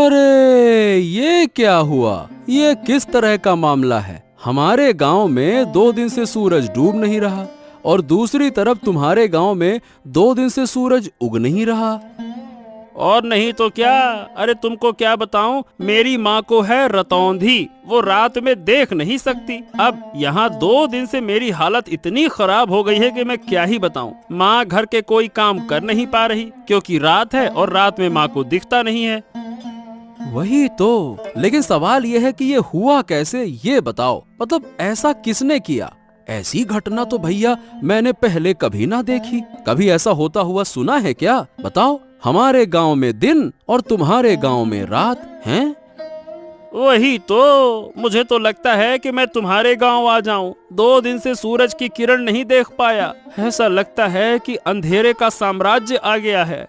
अरे ये क्या हुआ? ये किस तरह का मामला है? हमारे गांव में 2 दिन से सूरज डूब नहीं रहा और दूसरी तरफ तुम्हारे गांव में 2 दिन से सूरज उग नहीं रहा। और नहीं तो क्या। अरे तुमको क्या बताऊं, मेरी माँ को है रतौंधी, वो रात में देख नहीं सकती। अब यहाँ 2 दिन से मेरी हालत इतनी खराब हो गई है कि मैं क्या ही बताऊं। माँ घर के कोई काम कर नहीं पा रही क्योंकि रात है और रात में माँ को दिखता नहीं है। वही तो, लेकिन सवाल ये है कि ये हुआ कैसे, ये बताओ। मतलब ऐसा किसने किया? ऐसी घटना तो भैया मैंने पहले कभी ना देखी। कभी ऐसा होता हुआ सुना है क्या? बताओ। हमारे गांव में दिन और तुम्हारे गांव में रात हैं। वही तो, मुझे तो लगता है कि मैं तुम्हारे गांव आ जाऊं। 2 दिन से सूरज की किरण नहीं देख पाया। ऐसा लगता है कि अंधेरे का साम्राज्य आ गया है।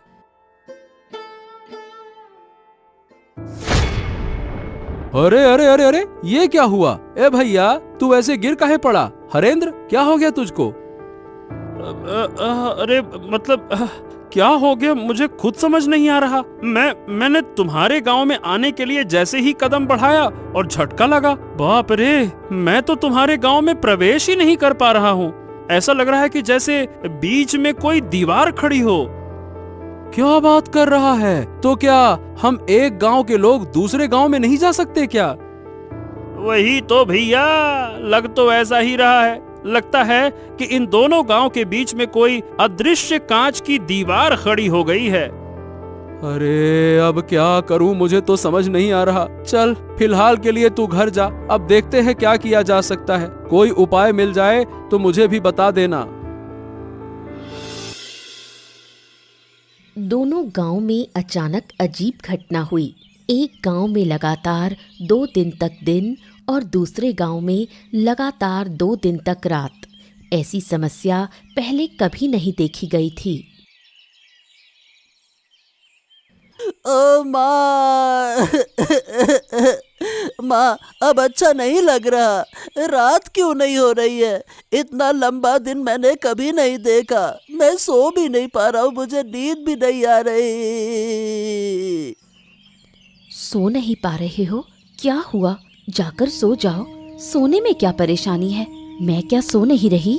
अरे अरे अरे अरे, ये क्या हुआ? ए भैया, तू ऐसे गिर काहे पड़ा? हरेंद्र, क्या हो गया तुझको? अरे मतलब क्या हो गया, मुझे खुद समझ नहीं आ रहा। मैंने तुम्हारे गांव में आने के लिए जैसे ही कदम बढ़ाया और झटका लगा। बाप रे, मैं तो तुम्हारे गांव में प्रवेश ही नहीं कर पा रहा हूँ। ऐसा लग रहा है कि जैसे बीच में कोई दीवार खड़ी हो। क्या बात कर रहा है? तो क्या हम एक गांव के लोग दूसरे गांव में नहीं जा सकते क्या? वही तो भैया, लग तो ऐसा ही रहा है। लगता है कि इन दोनों गांव के बीच में कोई अदृश्य कांच की दीवार खड़ी हो गई है। अरे अब क्या करूं, मुझे तो समझ नहीं आ रहा। चल, फिलहाल के लिए तू घर जा। अब देखते हैं क्या किया जा सकता है। कोई उपाय मिल जाए तो मुझे भी बता देना। दोनों गांव में अचानक अजीब घटना हुई। एक गांव में लगातार 2 दिन तक दिन और दूसरे गांव में लगातार 2 दिन तक रात। ऐसी समस्या पहले कभी नहीं देखी गई थी। ओ माँ माँ, अब अच्छा नहीं लग रहा। रात क्यों नहीं हो रही है? इतना लंबा दिन मैंने कभी नहीं देखा। मैं सो भी नहीं पा रहा हूँ, मुझे नींद भी नहीं आ रही। सो नहीं पा रहे हो? क्या हुआ? जाकर सो जाओ। सोने में क्या परेशानी है? मैं क्या सो नहीं रही?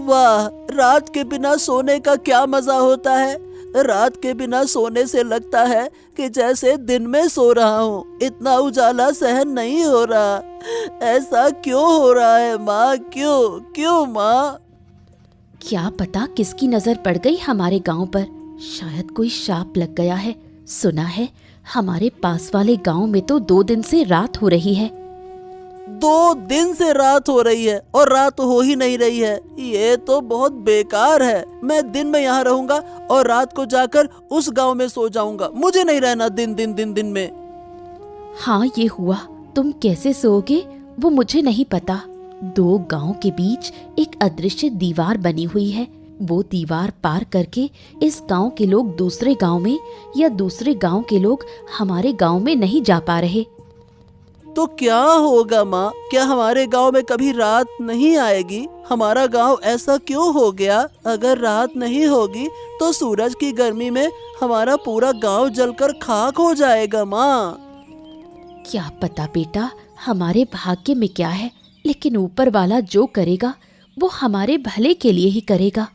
वाह, रात के बिना सोने का क्या मजा होता है। रात के बिना सोने से लगता है कि जैसे दिन में सो रहा हूँ। इतना उजाला सहन नहीं हो रहा। ऐसा क्यों हो रहा है माँ? क्यों क्यों माँ? क्या पता किसकी नजर पड़ गई हमारे गांव पर। शायद कोई शाप लग गया है। सुना है हमारे पास वाले गांव में तो 2 दिन से रात हो रही है। 2 दिन से रात हो रही है और रात हो ही नहीं रही है। ये तो बहुत बेकार है। मैं दिन में यहाँ रहूंगा और रात को जाकर उस गांव में सो जाऊंगा। मुझे नहीं रहना दिन में। हाँ, ये हुआ। तुम कैसे सोओगे वो मुझे नहीं पता। 2 गांव के बीच एक अदृश्य दीवार बनी हुई है। वो दीवार पार करके इस गांव के लोग दूसरे गांव में या दूसरे गांव के लोग हमारे गांव में नहीं जा पा रहे। तो क्या होगा माँ? क्या हमारे गांव में कभी रात नहीं आएगी? हमारा गांव ऐसा क्यों हो गया? अगर रात नहीं होगी तो सूरज की गर्मी में हमारा पूरा गांव जलकर खाक हो जाएगा माँ। क्या पता बेटा, हमारे भाग्य में क्या है, लेकिन ऊपर वाला जो करेगा वो हमारे भले के लिए ही करेगा।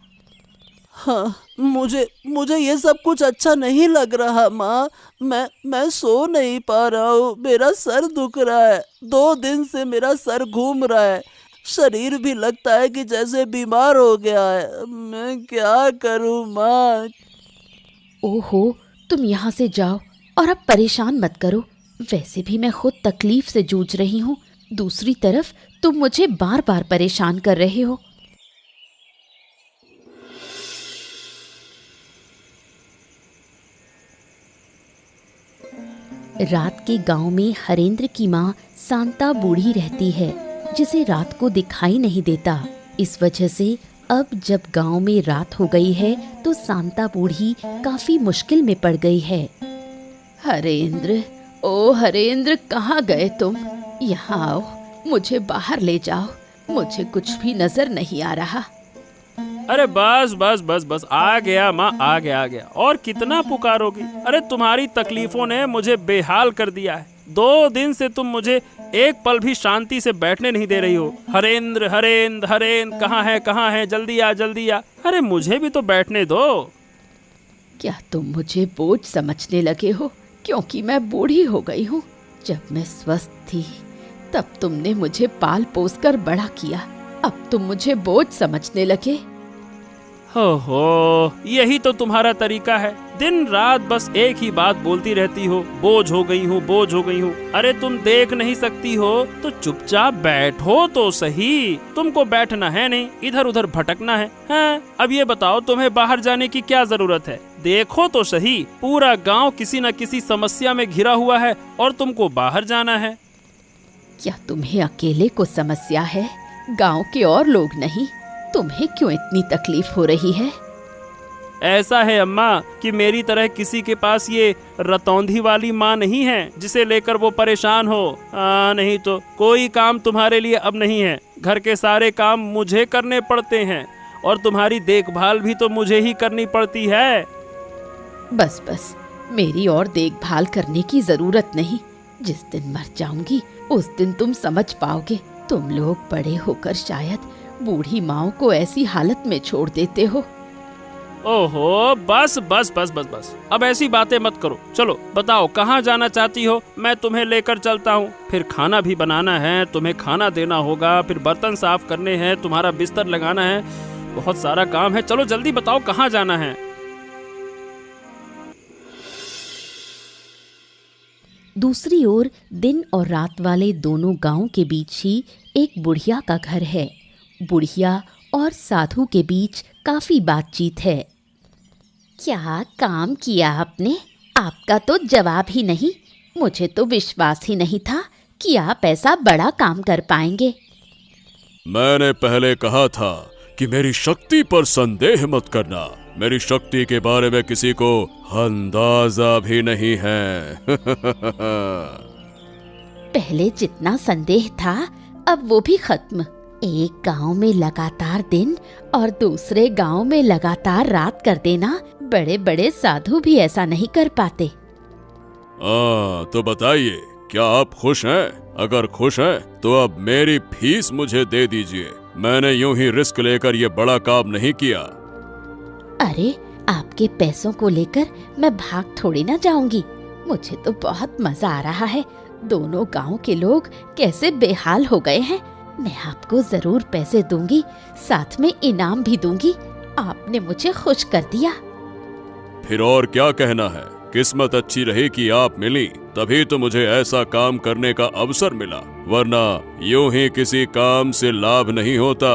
हाँ, मुझे ये सब कुछ अच्छा नहीं लग रहा माँ। मैं सो नहीं पा रहा हूँ। मेरा सर दुख रहा है। 2 दिन से मेरा सर घूम रहा है। शरीर भी लगता है कि जैसे बीमार हो गया है। मैं क्या करूँ माँ? ओहो, तुम यहाँ से जाओ और अब परेशान मत करो। वैसे भी मैं खुद तकलीफ से जूझ रही हूँ। दूसरी तरफ तुम मुझे बार बार परेशान कर रहे हो। रात के गांव में हरेंद्र की माँ शांता बूढ़ी रहती है, जिसे रात को दिखाई नहीं देता। इस वजह से अब जब गांव में रात हो गई है तो शांता बूढ़ी काफी मुश्किल में पड़ गई है। हरेंद्र, ओ हरेंद्र, कहाँ गए तुम? यहाँ आओ, मुझे बाहर ले जाओ। मुझे कुछ भी नजर नहीं आ रहा। अरे बस बस बस बस, आ गया माँ, आ गया। और कितना पुकारोगी? अरे तुम्हारी तकलीफों ने मुझे बेहाल कर दिया है। 2 दिन से तुम मुझे एक पल भी शांति से बैठने नहीं दे रही हो। हरेंद्र हरेंद्र हरेंद्र, कहाँ है, जल्दी आ। अरे मुझे भी तो बैठने दो। क्या तुम मुझे बोझ समझने लगे हो क्योंकि मैं बूढ़ी हो गई हूँ? जब मैं स्वस्थ थी तब तुमने मुझे पाल पोस कर बड़ा किया, अब तुम मुझे बोझ समझने लगे। हो, यही तो तुम्हारा तरीका है। दिन रात बस एक ही बात बोलती रहती हो, बोझ हो गई हूँ। अरे तुम देख नहीं सकती हो तो चुपचाप बैठो तो सही। तुमको बैठना है नहीं, इधर उधर भटकना है। हाँ, अब ये बताओ तुम्हें बाहर जाने की क्या जरूरत है? देखो तो सही, पूरा गांव किसी न किसी समस्या में घिरा हुआ है और तुमको बाहर जाना है। क्या तुम्हें अकेले को समस्या है, गांव के और लोग नहीं? तुम्हें क्यों इतनी तकलीफ हो रही है? ऐसा है अम्मा कि मेरी तरह किसी के पास ये रतौंधी वाली माँ नहीं है जिसे लेकर वो परेशान हो। नहीं तो कोई काम तुम्हारे लिए अब नहीं है। घर के सारे काम मुझे करने पड़ते हैं और तुम्हारी देखभाल भी तो मुझे ही करनी पड़ती है। बस, मेरी और देखभाल करने की जरूरत नहीं। जिस दिन मर जाऊंगी उस दिन तुम समझ पाओगे। तुम लोग बड़े होकर शायद बूढ़ी माँ को ऐसी हालत में छोड़ देते हो। ओहो, बस। अब ऐसी बातें मत करो। चलो बताओ कहाँ जाना चाहती हो, मैं तुम्हें लेकर चलता हूँ। फिर खाना भी बनाना है, तुम्हें खाना देना होगा, फिर बर्तन साफ करने हैं, तुम्हारा बिस्तर लगाना है, बहुत सारा काम है। चलो जल्दी बताओ कहाँ जाना है। दूसरी ओर दिन और रात वाले दोनों गांव के बीच ही एक बुढ़िया का घर है। बुढ़िया और साधु के बीच काफी बातचीत है। क्या काम किया आपने? आपका तो जवाब ही नहीं। मुझे तो विश्वास ही नहीं था कि आप ऐसा बड़ा काम कर पाएंगे। मैंने पहले कहा था कि मेरी शक्ति पर संदेह मत करना। मेरी शक्ति के बारे में किसी को अंदाजा भी नहीं है। पहले जितना संदेह था अब वो भी खत्म। एक गांव में लगातार दिन और दूसरे गांव में लगातार रात कर देना, बड़े बड़े साधु भी ऐसा नहीं कर पाते। तो बताइए, क्या आप खुश हैं? अगर खुश हैं तो अब मेरी फीस मुझे दे दीजिए। मैंने यूं ही रिस्क लेकर ये बड़ा काम नहीं किया। अरे, आपके पैसों को लेकर मैं भाग थोड़ी ना जाऊंगी। मुझे तो बहुत मजा आ रहा है। दोनों गांव के लोग कैसे बेहाल हो गए हैं। मैं आपको जरूर पैसे दूंगी, साथ में इनाम भी दूंगी। आपने मुझे खुश कर दिया। फिर और क्या कहना है? किस्मत अच्छी रही कि आप मिली, तभी तो मुझे ऐसा काम करने का अवसर मिला, वरना यूं ही किसी काम से लाभ नहीं होता।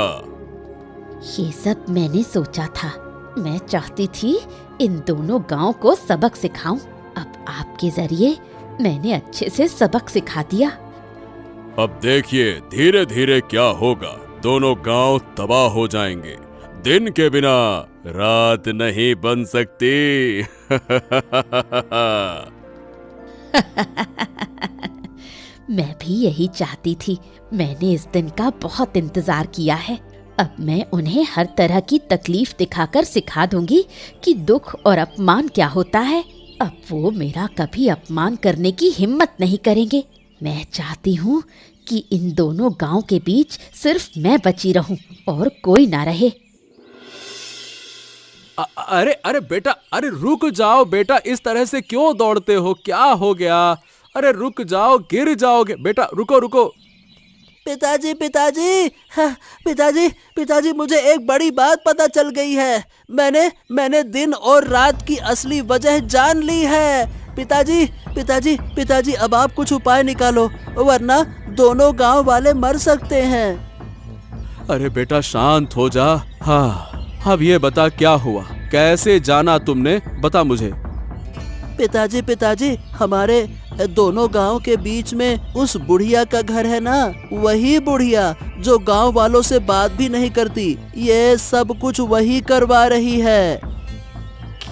ये सब मैंने सोचा था। मैं चाहती थी इन दोनों गांव को सबक सिखाऊं। अब आपके जरिए मैंने अच्छे से सबक सिखा दिया। अब देखिए धीरे धीरे क्या होगा। दोनों गांव तबाह हो जाएंगे। दिन के बिना रात नहीं बन सकती। मैं भी यही चाहती थी। मैंने इस दिन का बहुत इंतजार किया है। अब मैं उन्हें हर तरह की तकलीफ दिखाकर सिखा दूंगी कि दुख और अपमान क्या होता है। अब वो मेरा कभी अपमान करने की हिम्मत नहीं करेंगे। मैं चाहती हूँ कि इन दोनों गांव के बीच सिर्फ मैं बची रहूं और कोई ना रहे। अरे बेटा, अरे रुक जाओ बेटा, इस तरह से क्यों दौड़ते हो? क्या हो गया? अरे रुक जाओ, गिर जाओगे। बेटा रुको। पिताजी पिताजी, मुझे एक बड़ी बात पता चल गई है। मैंने दिन और रात की असली वजह जान ली है। पिताजी, अब आप कुछ उपाय निकालो, वरना दोनों गांव वाले मर सकते हैं। अरे बेटा शांत हो जा। हाँ, अब ये बता क्या हुआ, कैसे जाना तुमने, बता मुझे। पिताजी, हमारे दोनों गांव के बीच में उस बुढ़िया का घर है ना, वही बुढ़िया जो गांव वालों से बात भी नहीं करती। ये सब कुछ वही करवा रही है।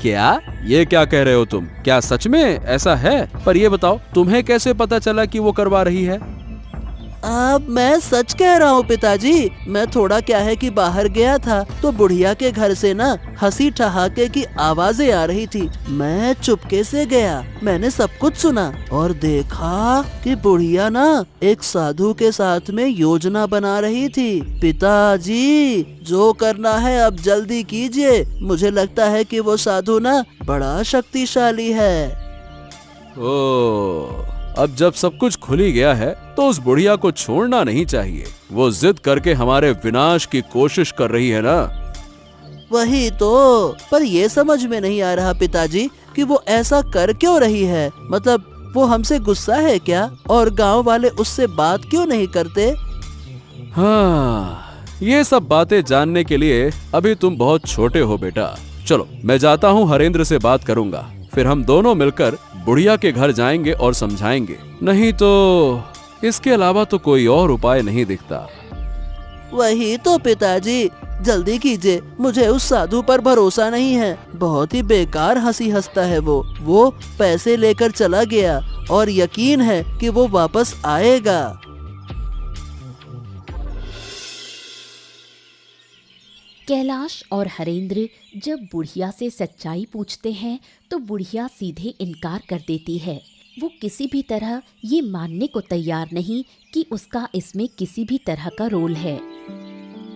क्या? ये क्या कह रहे हो तुम? क्या सच में ऐसा है? पर ये बताओ, तुम्हें कैसे पता चला कि वो करवा रही है? अब मैं सच कह रहा हूँ पिताजी। मैं थोड़ा क्या है कि बाहर गया था तो बुढ़िया के घर से ना हंसी ठहाके की आवाजें आ रही थी। मैं चुपके से गया, मैंने सब कुछ सुना और देखा कि बुढ़िया ना एक साधु के साथ में योजना बना रही थी। पिताजी, जो करना है अब जल्दी कीजिए। मुझे लगता है कि वो साधु ना बड़ा शक्तिशाली है। ओ, अब जब सब कुछ खुल ही गया है तो उस बुढ़िया को छोड़ना नहीं चाहिए। वो जिद करके हमारे विनाश की कोशिश कर रही है ना। वही तो, पर ये समझ में नहीं आ रहा पिताजी कि वो ऐसा कर क्यों रही है। मतलब वो हमसे गुस्सा है क्या? और गांव वाले उससे बात क्यों नहीं करते? हाँ, ये सब बातें जानने के लिए अभी तुम बहुत छोटे हो बेटा। चलो मैं जाता हूँ, हरेंद्र से बात करूंगा, फिर हम दोनों मिलकर बुढ़िया के घर जाएंगे और समझाएंगे। नहीं तो इसके अलावा तो कोई और उपाय नहीं दिखता। वही तो पिताजी, जल्दी कीजिए। मुझे उस साधु पर भरोसा नहीं है। बहुत ही बेकार हंसी हंसता है वो पैसे लेकर चला गया और यकीन है कि वो वापस आएगा। कैलाश और हरेंद्र जब बुढ़िया से सच्चाई पूछते हैं तो बुढ़िया सीधे इनकार कर देती है। वो किसी भी तरह ये मानने को तैयार नहीं कि उसका इसमें किसी भी तरह का रोल है।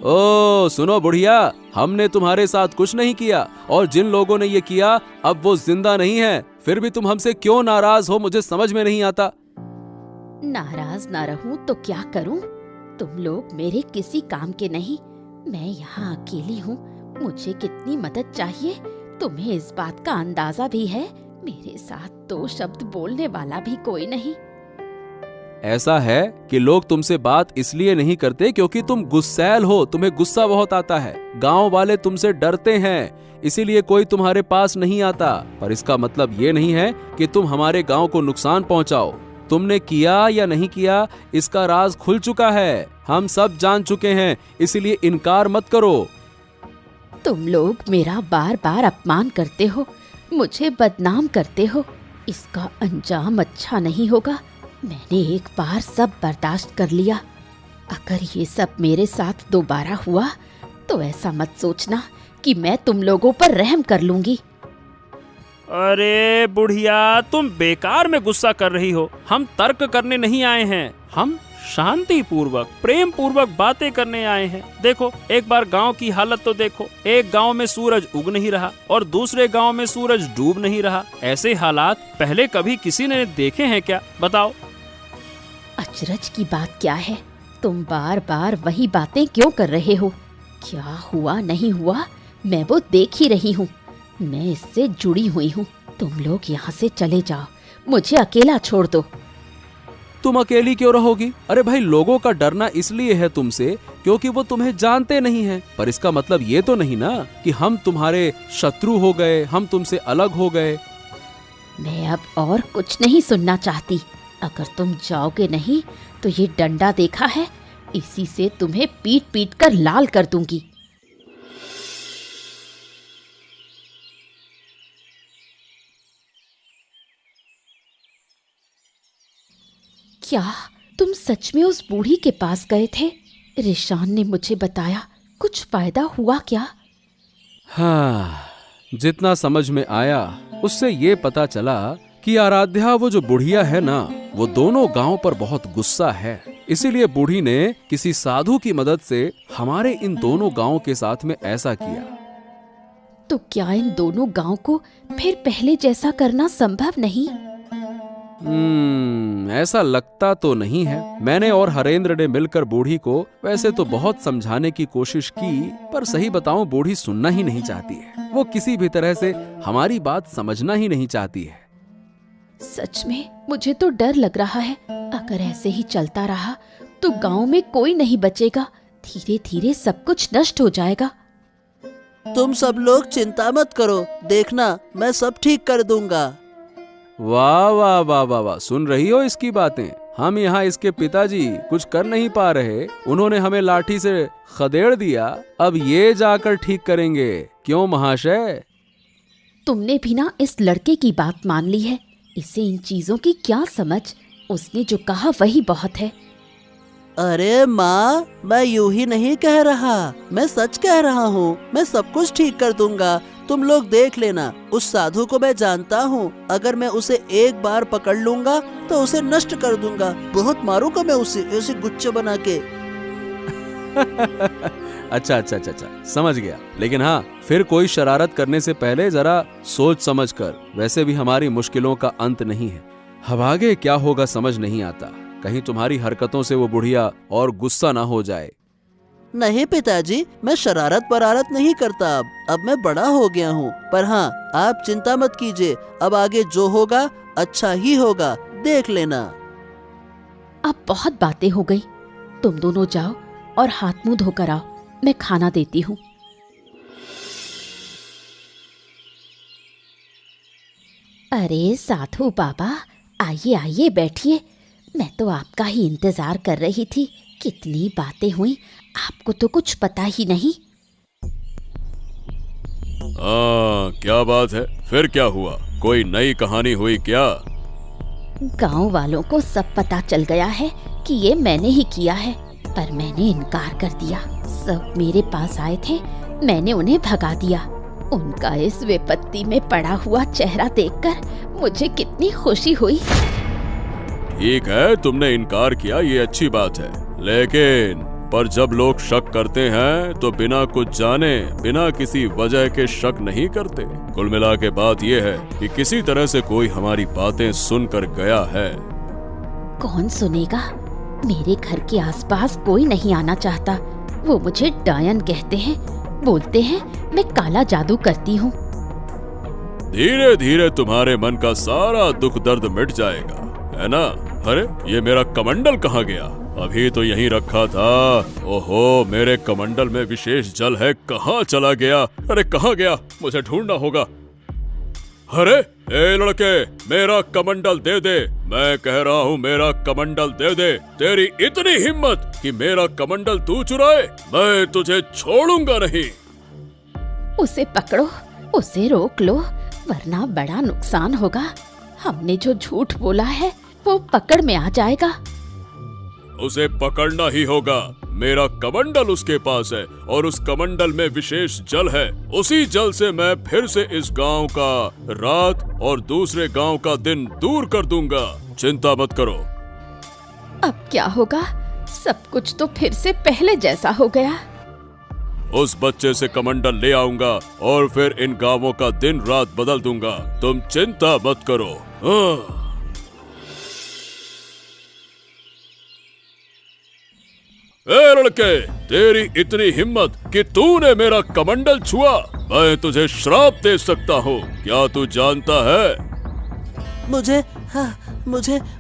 ओ सुनो बुढ़िया, हमने तुम्हारे साथ कुछ नहीं किया और जिन लोगों ने ये किया अब वो जिंदा नहीं है। फिर भी तुम हमसे क्यों नाराज हो, मुझे समझ में नहीं आता। नाराज ना रहूं तो क्या करूं? तुम लोग मेरे किसी काम के नहीं। मैं यहाँ अकेली हूँ। मुझे कितनी मदद चाहिए तुम्हें इस बात का अंदाजा भी है। मेरे साथ दो शब्द बोलने वाला भी कोई नहीं। ऐसा है कि लोग तुमसे बात इसलिए नहीं करते क्योंकि तुम गुस्सैल हो, तुम्हें गुस्सा बहुत आता है। गांव वाले तुमसे डरते हैं, इसीलिए कोई तुम्हारे पास नहीं आता। पर इसका मतलब ये नहीं है कि तुम हमारे गांव को नुकसान पहुंचाओ। तुमने किया या नहीं किया इसका राज खुल चुका है, हम सब जान चुके हैं, इसीलिए इनकार मत करो। तुम लोग मेरा बार बार अपमान करते हो, मुझे बदनाम करते हो। इसका अंजाम अच्छा नहीं होगा। मैंने एक बार सब बर्दाश्त कर लिया। अगर ये सब मेरे साथ दोबारा हुआ तो ऐसा मत सोचना कि मैं तुम लोगों पर रहम कर लूंगी। अरे बुढ़िया, तुम बेकार में गुस्सा कर रही हो। हम तर्क करने नहीं आए हैं, हम शांति पूर्वक प्रेम पूर्वक बातें करने आए हैं। देखो, एक बार गांव की हालत तो देखो। एक गांव में सूरज उग नहीं रहा और दूसरे गांव में सूरज डूब नहीं रहा। ऐसे हालात पहले कभी किसी ने देखे हैं क्या? बताओ। अचरज की बात क्या है? तुम बार बार वही बातें क्यों कर रहे हो? क्या हुआ नहीं हुआ मैं वो देख ही रही हूँ। मैं इससे जुड़ी हुई हूँ। तुम लोग यहाँ से चले जाओ, मुझे अकेला छोड़ दो। तुम अकेली क्यों रहोगी? अरे भाई, लोगों का डरना इसलिए है तुमसे क्योंकि वो तुम्हें जानते नहीं हैं। पर इसका मतलब ये तो नहीं ना कि हम तुम्हारे शत्रु हो गए, हम तुमसे अलग हो गए। मैं अब और कुछ नहीं सुनना चाहती। अगर तुम जाओगे नहीं तो ये डंडा देखा है, इसी से तुम्हें पीट पीट कर लाल कर दूंगी। क्या तुम सच में उस बूढ़ी के पास गए थे? रिशान ने मुझे बताया। कुछ फायदा हुआ क्या? हाँ, जितना समझ में आया उससे ये पता चला कि आराध्या, वो जो बुढ़िया है ना, वो दोनों गांव पर बहुत गुस्सा है। इसीलिए बूढ़ी ने किसी साधु की मदद से हमारे इन दोनों गांव के साथ में ऐसा किया। तो क्या इन दोनों गांव को फिर पहले जैसा करना संभव नहीं? ऐसा लगता तो नहीं है। मैंने और हरेंद्र ने मिलकर बूढ़ी को वैसे तो बहुत समझाने की कोशिश की, पर सही बताऊं बूढ़ी सुनना ही नहीं चाहती है। वो किसी भी तरह से हमारी बात समझना ही नहीं चाहती है। सच में मुझे तो डर लग रहा है। अगर ऐसे ही चलता रहा तो गांव में कोई नहीं बचेगा। धीरे धीरे सब कुछ नष्ट हो जाएगा। तुम सब लोग चिंता मत करो, देखना मैं सब ठीक कर दूंगा। वाह वाह वाह वाह वाह, सुन रही हो इसकी बातें? हम यहाँ इसके पिताजी कुछ कर नहीं पा रहे, उन्होंने हमें लाठी से खदेड़ दिया, अब ये जाकर ठीक करेंगे। क्यों महाशय? तुमने भी ना इस लड़के की बात मान ली है। इसे इन चीजों की क्या समझ? उसने जो कहा वही बहुत है। अरे माँ, मैं यूं ही नहीं कह रहा, मैं सच कह रहा हूँ। मैं सब कुछ ठीक कर दूंगा, तुम लोग देख लेना। उस साधु को मैं जानता हूँ, अगर मैं उसे एक बार पकड़ लूंगा तो उसे नष्ट कर दूंगा। बहुत मारूंगा मैं उसे, ऐसे गुच्छे बना के। अच्छा, समझ गया। लेकिन हाँ, फिर कोई शरारत करने से पहले जरा सोच समझ कर। वैसे भी हमारी मुश्किलों का अंत नहीं है। अब आगे क्या होगा समझ नहीं आता। कहीं तुम्हारी हरकतों से वो बुढ़िया और गुस्सा ना हो जाए। नहीं पिताजी, मैं शरारत परारत नहीं करता। अब मैं बड़ा हो गया हूँ। पर हाँ, आप चिंता मत कीजिए, अब आगे जो होगा अच्छा ही होगा, देख लेना। अब बहुत बातें हो गई, तुम दोनों जाओ और हाथ मुंह धोकर आओ, मैं खाना देती हूँ। अरे साधु बाबा, आइए आइए बैठिए। मैं तो आपका ही इंतजार कर रही थी। कितनी बातें हुई, आपको तो कुछ पता ही नहीं। क्या बात है? फिर क्या हुआ? कोई नई कहानी हुई क्या? गांव वालों को सब पता चल गया है कि ये मैंने ही किया है, पर मैंने इनकार कर दिया। सब मेरे पास आए थे, मैंने उन्हें भगा दिया। उनका इस विपत्ति में पड़ा हुआ चेहरा देखकर मुझे कितनी खुशी हुई। ठीक है, तुमने इनकार किया, ये अच्छी बात है। लेकिन पर जब लोग शक करते हैं तो बिना कुछ जाने, बिना किसी वजह के शक नहीं करते। कुल मिला के बात यह है कि किसी तरह से कोई हमारी बातें सुनकर गया है। कौन सुनेगा? मेरे घर के आसपास कोई नहीं आना चाहता। वो मुझे डायन कहते हैं, बोलते हैं मैं काला जादू करती हूँ। धीरे धीरे तुम्हारे मन का सारा दुख दर्द मिट जाएगा, है ना? अरे ये मेरा कमंडल कहाँ गया? अभी तो यहीं रखा था। ओहो, मेरे कमंडल में विशेष जल है, कहाँ चला गया? अरे कहाँ गया? मुझे ढूंढना होगा। अरे ए लड़के, मेरा कमंडल दे दे। मैं कह रहा हूँ मेरा कमंडल दे दे। तेरी इतनी हिम्मत कि मेरा कमंडल तू चुराए? मैं तुझे छोड़ूंगा नहीं। उसे पकड़ो, उसे रोक लो, वरना बड़ा नुकसान होगा। हमने जो झूठ बोला है वो पकड़ में आ जाएगा। उसे पकड़ना ही होगा। मेरा कमंडल उसके पास है और उस कमंडल में विशेष जल है। उसी जल से मैं फिर से इस गांव का रात और दूसरे गांव का दिन दूर कर दूंगा। चिंता मत करो। अब क्या होगा? सब कुछ तो फिर से पहले जैसा हो गया। उस बच्चे से कमंडल ले आऊंगा और फिर इन गांवों का दिन रात बदल दूंगा। तुम चिंता मत करो। ए लड़के, तेरी इतनी हिम्मत कि तूने मेरा कमंडल छुआ, मैं तुझे श्राप दे सकता हूँ। क्या तू जानता है?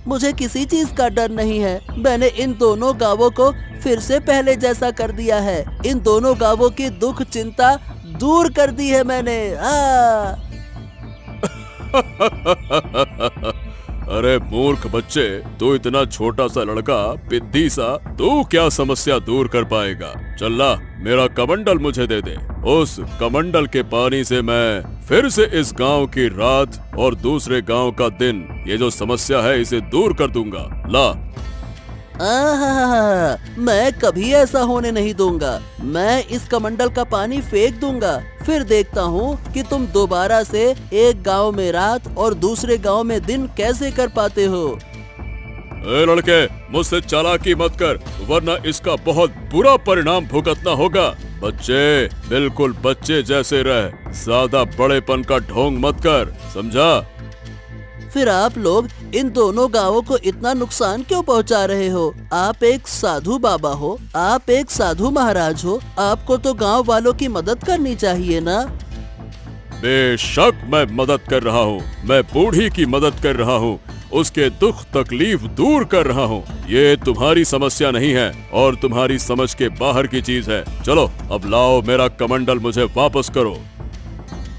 मुझे किसी चीज का डर नहीं है। मैंने इन दोनों गांवों को फिर से पहले जैसा कर दिया है। इन दोनों गांवों की दुख चिंता दूर कर दी है मैंने। अरे मूर्ख बच्चे, तू इतना छोटा सा लड़का, पिद्दी सा, तू क्या समस्या दूर कर पाएगा? चल ला, मेरा कमंडल मुझे दे दे। उस कमंडल के पानी से मैं फिर से इस गांव की रात और दूसरे गांव का दिन, ये जो समस्या है, इसे दूर कर दूंगा। ला। मैं कभी ऐसा होने नहीं दूंगा। मैं इस कमंडल का पानी फेंक दूंगा, फिर देखता हूँ कि तुम दोबारा से एक गांव में रात और दूसरे गांव में दिन कैसे कर पाते हो। ए लड़के, मुझसे चालाकी मत कर, वरना इसका बहुत बुरा परिणाम भुगतना होगा। बच्चे, बिल्कुल बच्चे जैसे रह, ज्यादा बड़ेपन का ढोंग मत कर, समझा? फिर आप लोग इन दोनों गांवों को इतना नुकसान क्यों पहुंचा रहे हो? आप एक साधु बाबा हो, आप एक साधु महाराज हो, आपको तो गांव वालों की मदद करनी चाहिए ना? बेशक मैं मदद कर रहा हूँ। मैं बूढ़ी की मदद कर रहा हूँ, उसके दुख तकलीफ दूर कर रहा हूँ। ये तुम्हारी समस्या नहीं है और तुम्हारी समझ के बाहर की चीज है। चलो अब लाओ, मेरा कमंडल मुझे वापस करो।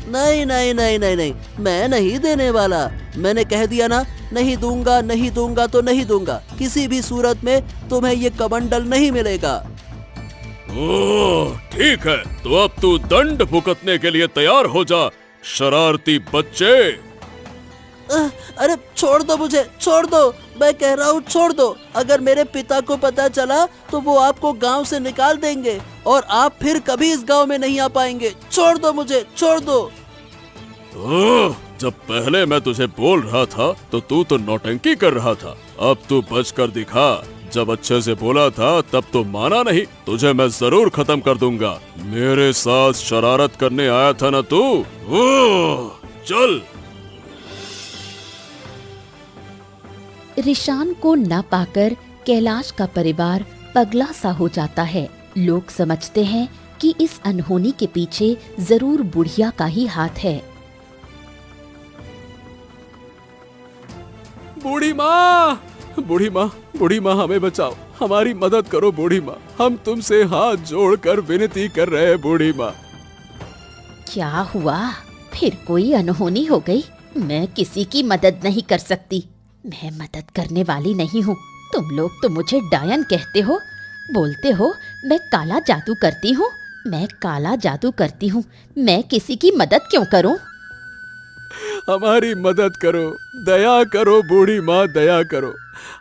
नहीं नहीं नहीं नहीं नहीं, मैं नहीं देने वाला। मैंने कह दिया ना, नहीं दूंगा, नहीं दूंगा तो नहीं दूंगा। किसी भी सूरत में तुम्हें ये कमंडल नहीं मिलेगा। ओह, ठीक है, तो अब तू दंड भुगतने के लिए तैयार हो जा, शरारती बच्चे। अरे छोड़ दो मुझे, छोड़ दो, मैं कह रहा हूँ छोड़ दो। अगर मेरे पिता को पता चला तो वो आपको गांव से निकाल देंगे और आप फिर कभी इस गांव में नहीं आ पाएंगे। छोड़ दो मुझे, छोड़ दो। जब पहले मैं तुझे बोल रहा था तो तू तो नौटंकी कर रहा था, अब तू बच कर दिखा। जब अच्छे से बोला था तब तो माना नहीं, तुझे मैं जरूर खत्म कर दूंगा। मेरे साथ शरारत करने आया था ना तू? चल। रिशान को न पाकर कैलाश का परिवार पगला सा हो जाता है। लोग समझते हैं कि इस अनहोनी के पीछे जरूर बुढ़िया का ही हाथ है। बूढ़ी माँ, बूढ़ी माँ, बूढ़ी माँ, हमें बचाओ, हमारी मदद करो बूढ़ी माँ, हम तुमसे हाथ जोड़कर विनती कर रहे हैं बूढ़ी माँ। क्या हुआ? फिर कोई अनहोनी हो गई? मैं किसी की मदद नहीं कर सकती, मैं मदद करने वाली नहीं हूँ। तुम लोग तो मुझे डायन कहते हो, बोलते हो मैं काला जादू करती हूँ। मैं काला जादू करती हूँ, मैं किसी की मदद क्यों करूँ? हमारी मदद करो, दया करो बूढ़ी माँ, दया करो।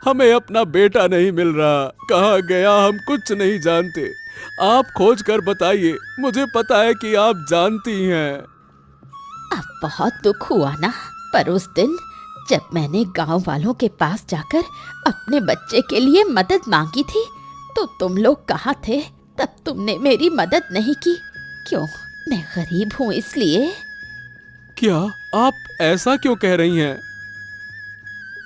हमें अपना बेटा नहीं मिल रहा, कहाँ गया हम कुछ नहीं जानते। आप खोज कर बताइए, मुझे पता है कि आप जानती हैं। अब बहुत दुख हुआ ना, पर उस दिन जब मैंने गांव वालों के पास जाकर अपने बच्चे के लिए मदद मांगी थी तो तुम लोग कहाँ थे? तब तुमने मेरी मदद नहीं की। क्यों? मैं गरीब हूँ इसलिए? क्या आप ऐसा क्यों कह रही हैं?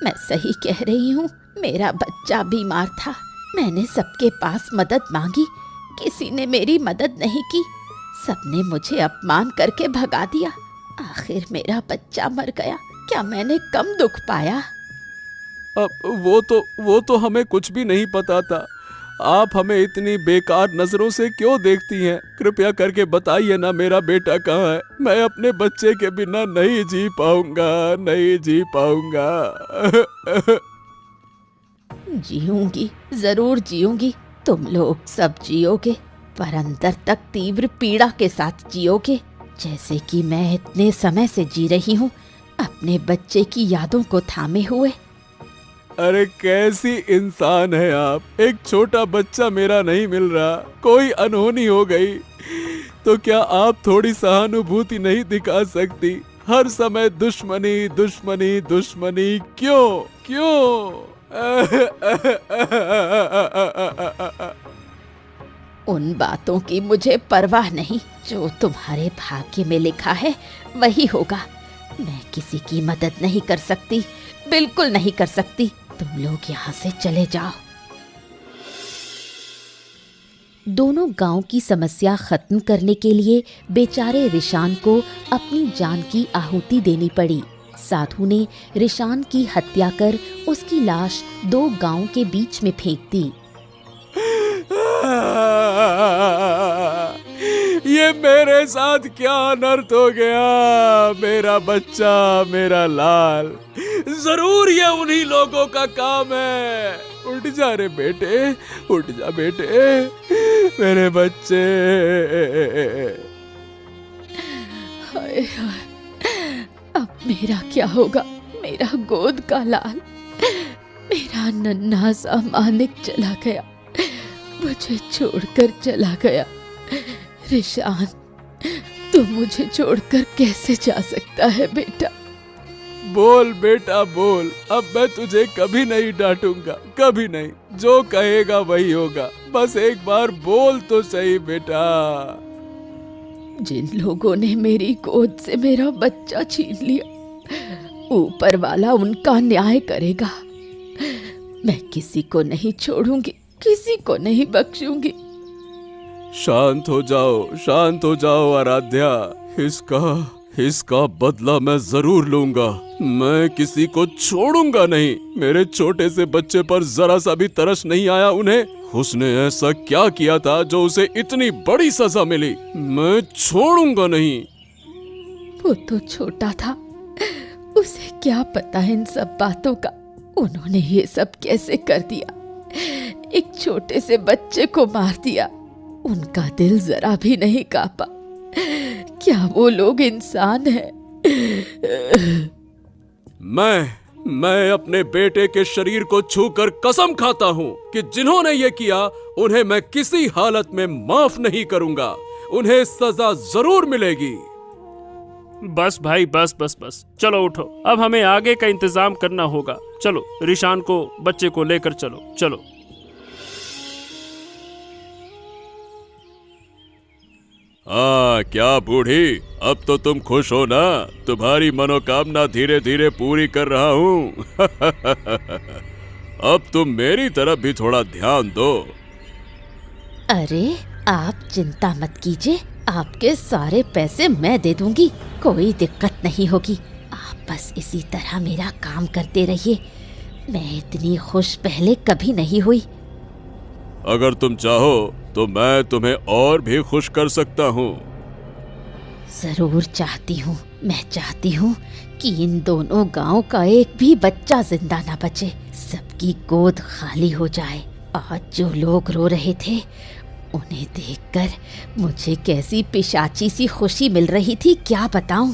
मैं सही कह रही हूँ, मेरा बच्चा बीमार था, मैंने सबके पास मदद मांगी, किसी ने मेरी मदद नहीं की, सबने मुझे अपमान करके भगा दिया। आखिर मेरा बच्चा मर गया, क्या मैंने कम दुख पाया? अब वो तो हमें कुछ भी नहीं पता था। आप हमें इतनी बेकार नजरों से क्यों देखती हैं? कृपया करके बताइए ना, मेरा बेटा कहाँ है? मैं अपने बच्चे के बिना नहीं जी पाऊंगा, नहीं जी पाऊंगा। जीऊंगी, जरूर जीऊंगी। तुम लोग सब जियोगे, पर अंदर तक तीव्र पीड़ा के साथ जियोगे, जैसे कि मैं इतने समय से जी रही हूँ, अपने बच्चे की यादों को थामे हुए। अरे कैसी इंसान है आप! एक छोटा बच्चा मेरा नहीं मिल रहा, कोई अनहोनी हो गई तो क्या आप थोड़ी सहानुभूति नहीं दिखा सकती? हर समय दुश्मनी दुश्मनी दुश्मनी, क्यों क्यों? उन बातों की मुझे परवाह नहीं, जो तुम्हारे भाग्य में लिखा है वही होगा। मैं किसी की मदद नहीं कर सकती, बिल्कुल नहीं कर सकती। तुम लोग यहाँ से चले जाओ। दोनों गांव की समस्या खत्म करने के लिए बेचारे रिशान को अपनी जान की आहुति देनी पड़ी। साधु ने रिशान की हत्या कर उसकी लाश 2 गांव के बीच में फेंक दी। ये मेरे साथ क्या अनर्थ हो गया? मेरा बच्चा, मेरा लाल, जरूर ये उन्हीं लोगों का काम है। उठ जा रे बेटे, उठ जा बेटे, मेरे बच्चे। हाय हाय, अब मेरा क्या होगा? मेरा गोद का लाल, मेरा नन्हा सा मानिक चला गया, मुझे छोड़कर चला गया। रिशान, तू मुझे छोड़कर कैसे जा सकता है बेटा? बोल बेटा बोल, अब मैं तुझे कभी नहीं डांटूंगा, कभी नहीं। जो कहेगा वही होगा, बस एक बार बोल तो सही बेटा। जिन लोगों ने मेरी गोद से मेरा बच्चा छीन लिया, ऊपर वाला उनका न्याय करेगा। मैं किसी को नहीं छोड़ूंगी, किसी को नहीं बख्शूंगी। शांत हो जाओ, शांत हो जाओ आराध्या। इसका बदला मैं जरूर लूंगा। मैं किसी को छोड़ूंगा नहीं। मेरे छोटे से बच्चे पर जरा सा भी तरस नहीं आया उन्हें। उसने ऐसा क्या किया था जो उसे इतनी बड़ी सजा मिली? मैं छोड़ूंगा नहीं। वो तो छोटा था, उसे क्या पता इन सब बातों का। उन्होंने ये सब कैसे कर दिया? एक छोटे से बच्चे को मार दिया। उनका दिल जरा भी नहीं कांपा। क्या वो लोग इंसान हैं? मैं अपने बेटे के शरीर को छूकर कसम खाता हूँ कि जिन्होंने ये किया उन्हें मैं किसी हालत में माफ नहीं करूंगा। उन्हें सजा जरूर मिलेगी। बस भाई, बस बस बस, चलो उठो, अब हमें आगे का इंतजाम करना होगा। चलो रिशान को, बच्चे को लेकर चलो, चलो। हाँ क्या बूढ़ी, अब तो तुम खुश हो ना? तुम्हारी मनोकामना धीरे धीरे पूरी कर रहा हूँ। अब तुम मेरी तरफ भी थोड़ा ध्यान दो। अरे आप चिंता मत कीजिए, आपके सारे पैसे मैं दे दूंगी, कोई दिक्कत नहीं होगी। आप बस इसी तरह मेरा काम करते रहिए। मैं इतनी खुश पहले कभी नहीं हुई। अगर तुम चाहो तो मैं तुम्हें और भी खुश कर सकता हूँ। जरूर चाहती हूँ। मैं चाहती हूँ कि इन दोनों गांव का एक भी बच्चा जिंदा ना बचे, सबकी गोद खाली हो जाए। आज जो लोग रो रहे थे उन्हें देखकर मुझे कैसी पिशाची सी खुशी मिल रही थी, क्या बताऊं।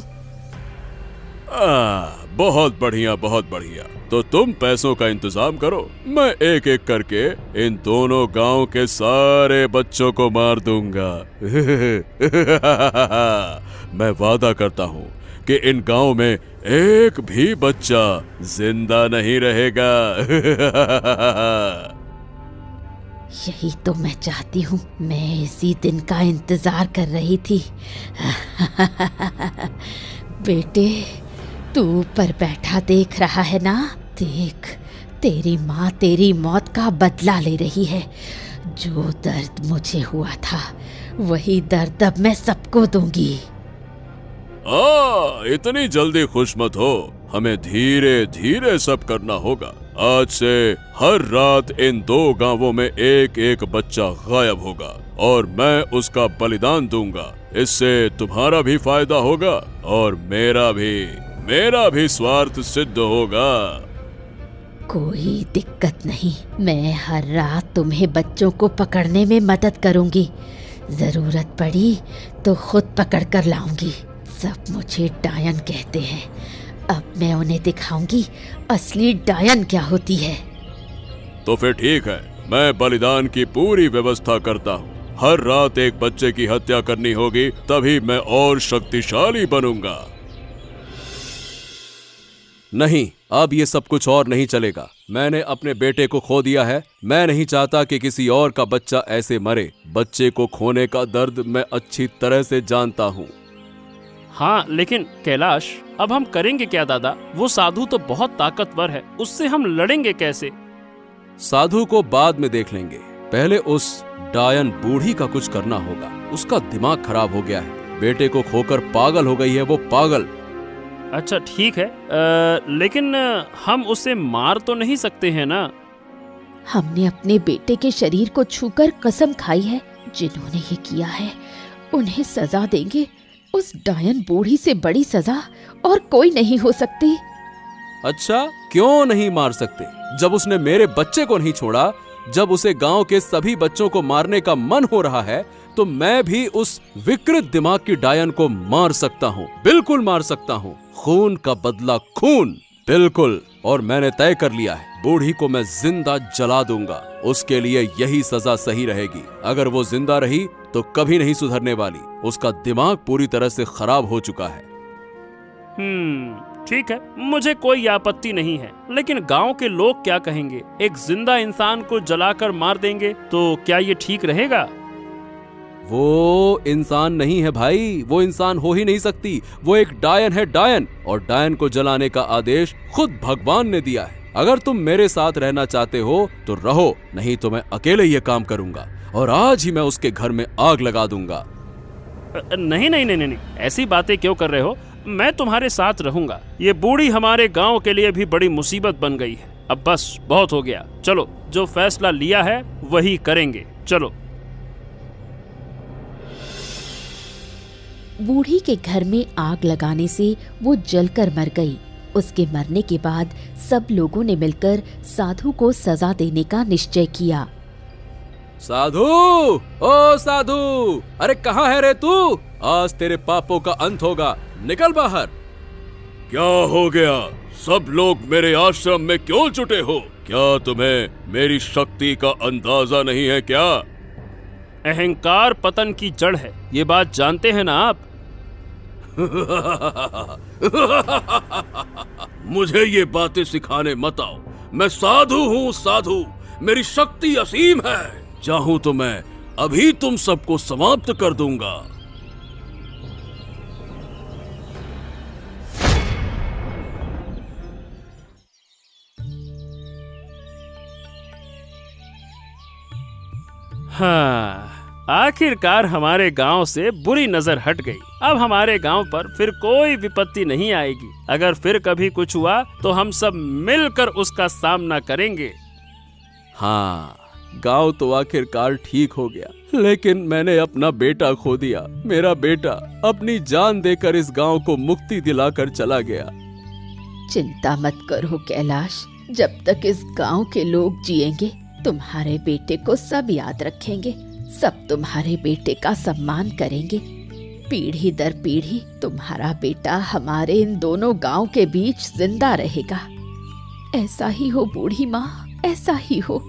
बहुत बढ़िया, बहुत बढ़िया। तो तुम पैसों का इंतजाम करो, मैं एक एक करके इन दोनों गांव के सारे बच्चों को मार दूंगा। मैं वादा करता हूँ कि इन गांव में एक भी बच्चा जिंदा नहीं रहेगा। यही तो मैं चाहती हूँ, मैं इसी दिन का इंतजार कर रही थी। बेटे, तू ऊपर बैठा देख रहा है ना? देख, तेरी माँ तेरी मौत का बदला ले रही है। जो दर्द मुझे हुआ था वही दर्द अब मैं सबको दूंगी। इतनी जल्दी खुश मत हो, हमें धीरे धीरे सब करना होगा। आज से हर रात इन दो गांवों में एक एक बच्चा गायब होगा और मैं उसका बलिदान दूंगा। इससे तुम्हारा भी फायदा होगा और मेरा भी स्वार्थ सिद्ध होगा। कोई दिक्कत नहीं, मैं हर रात तुम्हें बच्चों को पकड़ने में मदद करूंगी। जरूरत पड़ी तो खुद पकड़ कर लाऊंगी। सब मुझे डायन कहते हैं, अब मैं उन्हें दिखाऊंगी असली डायन क्या होती है। तो फिर ठीक है, मैं बलिदान की पूरी व्यवस्था करता हूँ। हर रात एक बच्चे की हत्या करनी होगी, तभी मैं और शक्तिशाली बनूंगा। नहीं, अब ये सब कुछ और नहीं चलेगा। मैंने अपने बेटे को खो दिया है। मैं नहीं चाहता कि किसी और का बच्चा ऐसे मरे। बच्चे को खोने का दर्द मैं अच्छी तरह से जानता हूँ। हाँ, लेकिन कैलाश, अब हम करेंगे क्या दादा? वो साधु तो बहुत ताकतवर है, उससे हम लड़ेंगे कैसे? साधु को बाद में देख लेंगे, पहले उस डायन बूढ़ी का कुछ करना होगा। उसका दिमाग खराब हो गया है, बेटे को खोकर पागल हो गई है वो पागल। अच्छा ठीक है, लेकिन हम उसे मार तो नहीं सकते हैं ना? हमने अपने बेटे के शरीर को छूकर कसम खाई है, जिन्होंने ये किया है उन्हें सजा देंगे। उस डायन बूढ़ी से बड़ी सजा और कोई नहीं हो सकती। अच्छा, क्यों नहीं मार सकते? जब उसने मेरे बच्चे को नहीं छोड़ा, जब उसे गांव के सभी बच्चों को मारने का मन हो रहा है, तो मैं भी उस विकृत दिमाग की डायन को मार सकता हूँ। बिल्कुल मार सकता हूँ। खून का बदला खून, बिल्कुल। और मैंने तय कर लिया है, बूढ़ी को मैं जिंदा जला दूंगा। उसके लिए यही सजा सही रहेगी। अगर वो जिंदा रही तो कभी नहीं सुधरने वाली। उसका दिमाग पूरी तरह से खराब हो चुका है। ठीक है, मुझे कोई आपत्ति नहीं है, लेकिन गांव के लोग क्या कहेंगे? एक जिंदा इंसान को जलाकर मार देंगे तो क्या ये ठीक रहेगा? वो इंसान नहीं है भाई, वो इंसान हो ही नहीं सकती। वो एक डायन है, डायन। और डायन को जलाने का आदेश खुद भगवान ने दिया है। अगर तुम मेरे साथ रहना चाहते हो तो रहो, नहीं तो मैं अकेले ये काम करूंगा और आज ही मैं उसके घर में आग लगा दूंगा। नहीं नहीं नहीं नहीं, ऐसी बातें क्यों कर रहे हो? मैं तुम्हारे साथ रहूंगा। ये बूढ़ी हमारे गांव के लिए भी बड़ी मुसीबत बन गई है। अब बस बहुत हो गया, चलो जो फैसला लिया है वही करेंगे, चलो। बूढ़ी के घर में आग लगाने से वो जलकर मर गई। उसके मरने के बाद सब लोगों ने मिलकर साधु को सजा देने का निश्चय किया। साधु, ओ साधु, अरे कहाँ है रे तू? आज तेरे पापों का अंत होगा, निकल बाहर। क्या हो गया? सब लोग मेरे आश्रम में क्यों जुटे हो? क्या तुम्हें मेरी शक्ति का अंदाजा नहीं है क्या? अहंकार पतन की जड़ है, ये बात जानते हैं ना आप? मुझे ये बातें सिखाने मत आओ। मैं साधु हूँ, साधु। मेरी शक्ति असीम है। चाहूं तो मैं अभी तुम सबको समाप्त कर दूंगा। हाँ, आखिरकार हमारे गांव से बुरी नजर हट गई। अब हमारे गांव पर फिर कोई विपत्ति नहीं आएगी। अगर फिर कभी कुछ हुआ तो हम सब मिलकर उसका सामना करेंगे। हाँ, गांव तो आखिरकार ठीक हो गया, लेकिन मैंने अपना बेटा खो दिया। मेरा बेटा अपनी जान देकर इस गांव को मुक्ति दिलाकर चला गया। चिंता मत करो कैलाश, जब तक इस गांव के लोग जिएंगे तुम्हारे बेटे को सब याद रखेंगे, सब तुम्हारे बेटे का सम्मान करेंगे। पीढ़ी दर पीढ़ी तुम्हारा बेटा हमारे इन दोनों गांव के बीच जिंदा रहेगा। ऐसा ही हो बूढ़ी माँ, ऐसा ही हो।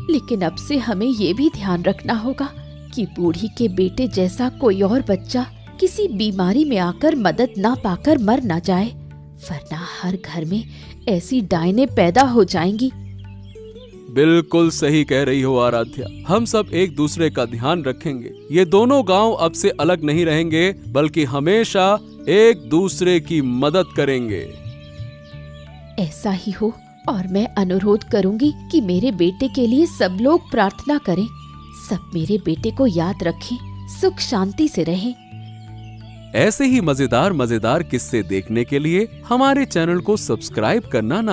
लेकिन अब से हमें ये भी ध्यान रखना होगा कि बूढ़ी के बेटे जैसा कोई और बच्चा किसी बीमारी में आकर मदद ना पाकर मर ना जाए, वरना हर घर में ऐसी डायनें पैदा हो जाएंगी। बिल्कुल सही कह रही हो आराध्या, हम सब एक दूसरे का ध्यान रखेंगे। ये दोनों गांव अब से अलग नहीं रहेंगे, बल्कि हमेशा एक दूसरे की मदद करेंगे। ऐसा ही हो, और मैं अनुरोध करूंगी कि मेरे बेटे के लिए सब लोग प्रार्थना करें। सब मेरे बेटे को याद रखें, सुख शांति से रहें। ऐसे ही मजेदार किस्से देखने के लिए हमारे चैनल को सब्सक्राइब करना ना